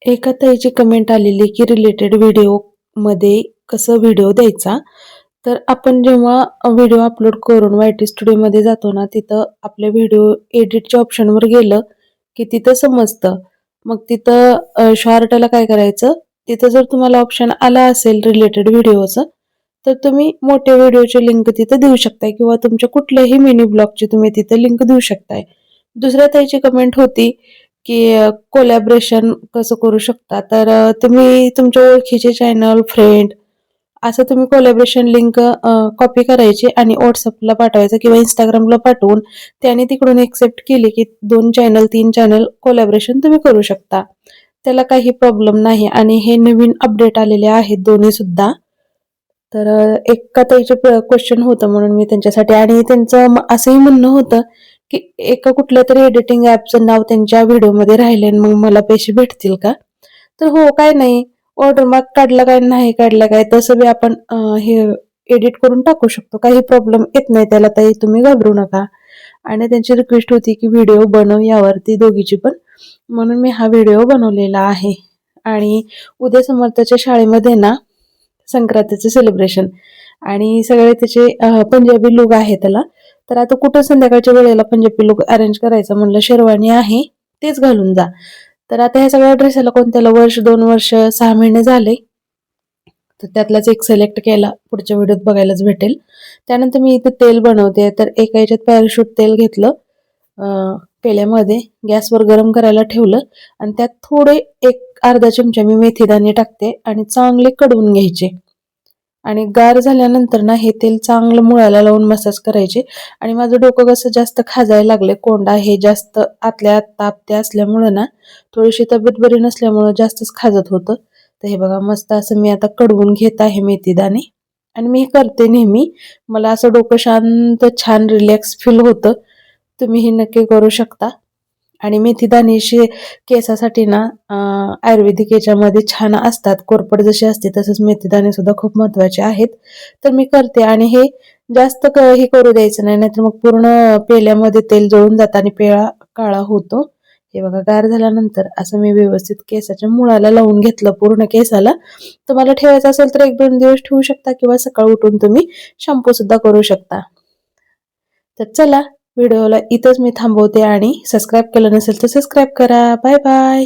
एका ताईची कमेंट आलेली की रिलेटेड व्हिडिओमध्ये कसं व्हिडिओ द्यायचा. तर आपण जेव्हा व्हिडिओ अपलोड करून वाय-टी स्टुडिओमध्ये जातो ना, तिथं आपल्या व्हिडिओ एडिटच्या ऑप्शनवर गेलं की तिथं समजतं. मग तिथं शॉर्टला काय करायचं, तिथं जर तुम्हाला ऑप्शन आला असेल रिलेटेड व्हिडिओचं, तर तुम्ही मोठ्या व्हिडिओची लिंक तिथं देऊ शकताय किंवा तुमच्या कुठल्याही मिनी ब्लॉगची तुम्ही तिथं लिंक देऊ शकताय. दुसऱ्या ताईची कमेंट होती की कोलॅबरेशन कसं करू शकता? तर तुम्ही तुमच्या ओळखीचे चॅनल, फ्रेंड असं तुम्ही कोलॅबरेशन लिंक कॉपी करायची आणि WhatsAppला पाठवायचं किंवा Instagramला पाठवून त्याने तिकडून एक्सेप्ट केली की 2 चॅनल, 3 चॅनल कोलॅबरेशन तुम्ही करू शकता. त्याला काही प्रॉब्लेम नाही आणि हे नवीन अपडेट आलेले आहेत दोन्ही सुद्धा. तर एका ताईचं क्वेशन होतं म्हणून मी त्यांच्यासाठी आणि त्यांचं असंही म्हणणं होतं की एका कुठल्यातरी एडिटिंग ॲपचं नाव त्यांच्या व्हिडिओमध्ये राहिलंय आणि मग मला पैसे भेटतील का? तर हो, काय नाही. वॉटरमार्क काढला काय, नाही काढला काय, तसं बी आपण हे एडिट करून टाकू शकतो. काही प्रॉब्लेम येत नाही त्याला ताई, तुम्ही घाबरू नका. आणि त्यांची रिक्वेस्ट होती की व्हिडिओ बनव यावरती दोघीची पण. म्हणून मी हा व्हिडिओ बनवलेला आहे. आणि उद्या समर्थाच्या शाळेमध्ये ना संक्रांतीचं सेलिब्रेशन आणि सगळे त्याचे पंजाबी लूक आहे त्याला. तर आता कुठं संध्याकाळच्या वेळेला पंजाबी लूक अरेंज करायचा म्हणलं, शेरवानी आहे तेच घालून जा. तर आता ह्या सगळ्या ड्रेसला कोणत्याला वर्ष, 2 वर्ष, 6 महिने झाले. तर त्यातलाच एक सिलेक्ट केला. पुढच्या व्हिडिओत बघायलाच भेटेल. त्यानंतर मी इथे तेल बनवते. तर एका ह्याच्यात पॅराशूट तेल घेतलं पेल्यामध्ये, गॅसवर गरम करायला ठेवलं आणि त्यात थोडे एक अर्धा चमचा मी मेथीदाणे टाकते आणि चांगले कडवून घ्यायचे. आणि गार झाल्यानंतर ना हे तेल चांगलं मुळाला लावून मसाज करायचे. आणि माझं डोकं कसं जास्त खाजायला लागले, कोंडा हे जास्त आतल्या आत तापते असल्यामुळं ना, थोडीशी तब्येत बरी नसल्यामुळं जास्तच खाजत होतं. तर हे बघा मस्त असं मी आता कडवून घेत आहे मेथीदाणे आणि मी हे करते नेहमी. मला असं डोकं शांत, छान रिलॅक्स फील होतं. तुम्ही हे नक्की करू शकता. आणि मेथी दाणे केसासाठी ना आयुर्वेदिक याच्यामध्ये छान असतात. कोरफड जशी असते तसंच मेथी दाणे सुद्धा खूप महत्त्वाचे आहेत. तर मी करते आणि हे जास्त हे करू द्यायचं नाही, नाहीतर मग पूर्ण पेल्यामध्ये तेल जळून जातं आणि पेळा काळा होतो. हे बघा गार झाल्यानंतर असं मी व्यवस्थित केसाच्या मुळाला लावून घेतलं पूर्ण केसाला. तुम्हाला ठेवायचं असेल तर 1-2 दिवस ठेवू शकता किंवा सकाळी उठून तुम्ही शॅम्पू सुद्धा करू शकता. तर चला व्हिडिओला इथंच मी थांबवते आणि सबस्क्राईब केलं नसेल तर सबस्क्राईब करा. Bye bye.